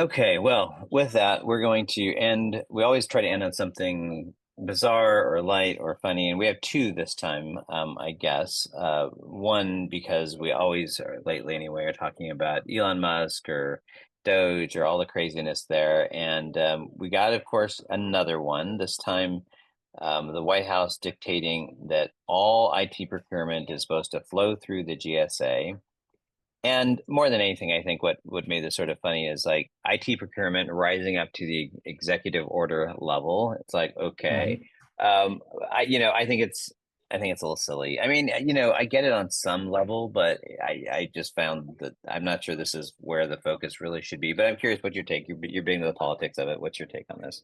Okay, well, with that, we're going to end. We always try to end on something bizarre or light or funny, and we have two this time, I guess. One, because we always, or lately anyway, are talking about Elon Musk or Doge or all the craziness there. And we got, of course, another one, this time the White House dictating that all IT procurement is supposed to flow through the GSA. And more than anything, I think what made this sort of funny is like IT procurement rising up to the executive order level. It's like, okay, Mhm. I think it's a little silly. I mean, I get it on some level, but I just found that I'm not sure this is where the focus really should be. But I'm curious what your take. You're being the politics of it. What's your take on this?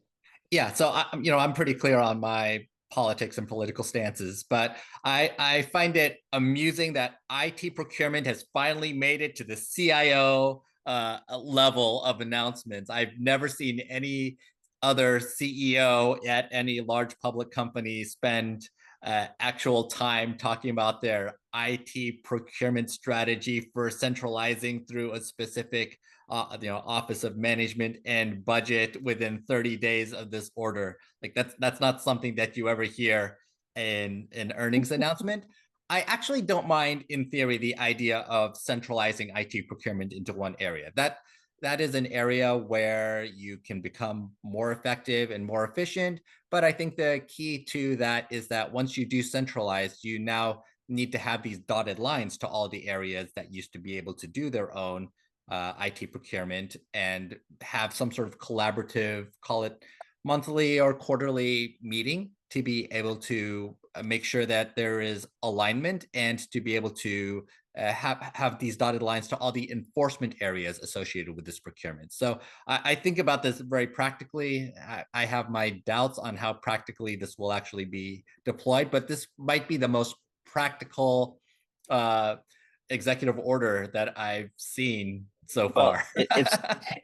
Yeah, so I'm pretty clear on my politics and political stances, but I find it amusing that IT procurement has finally made it to the CIO level of announcements. I've never seen any other CEO at any large public company spend actual time talking about their IT procurement strategy for centralizing through a specific office of management and budget within 30 days of this order. Like that's not something that you ever hear in an earnings announcement. I actually don't mind, in theory, the idea of centralizing IT procurement into one area. That is an area where you can become more effective and more efficient. But I think the key to that is that once you do centralize, you now need to have these dotted lines to all the areas that used to be able to do their own IT procurement and have some sort of collaborative, call it monthly or quarterly meeting to be able to make sure that there is alignment and to be able to have these dotted lines to all the enforcement areas associated with this procurement. So I think about this very practically. I have my doubts on how practically this will actually be deployed, but this might be the most practical uh, executive order that I've seen so Well, far.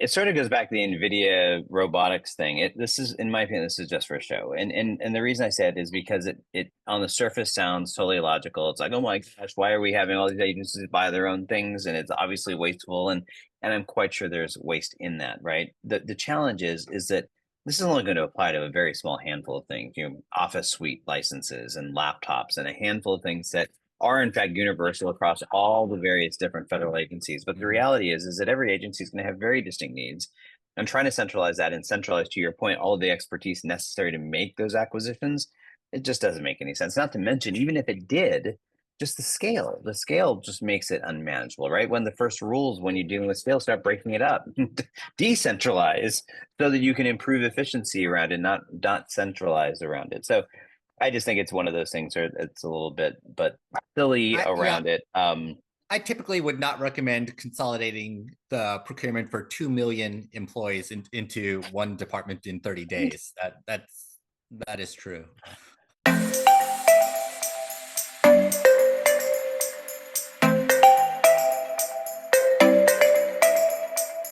it sort of goes back to the NVIDIA robotics thing. This is, in my opinion, this is just for show. And the reason I say it is because it on the surface sounds totally logical. It's like, oh my gosh, why are we having all these agencies buy their own things? And it's obviously wasteful. And I'm quite sure there's waste in that, right? The challenge is that this is only going to apply to a very small handful of things, office suite licenses and laptops and a handful of things that are in fact universal across all the various different federal agencies. But the Mhm. reality is that every agency is going to have very distinct needs. And trying to centralize that and centralize, to your point, all of the expertise necessary to make those acquisitions, it just doesn't make any sense. Not to mention, even if it did, just the scale just makes it unmanageable, right? When the first rules, when you're dealing with scale, start breaking it up, decentralize so that you can improve efficiency around it, not centralize around it. So I just think it's one of those things where it's a little bit, but silly I yeah, around it. I typically would not recommend consolidating the procurement for 2 million employees into one department in 30 days. That is true.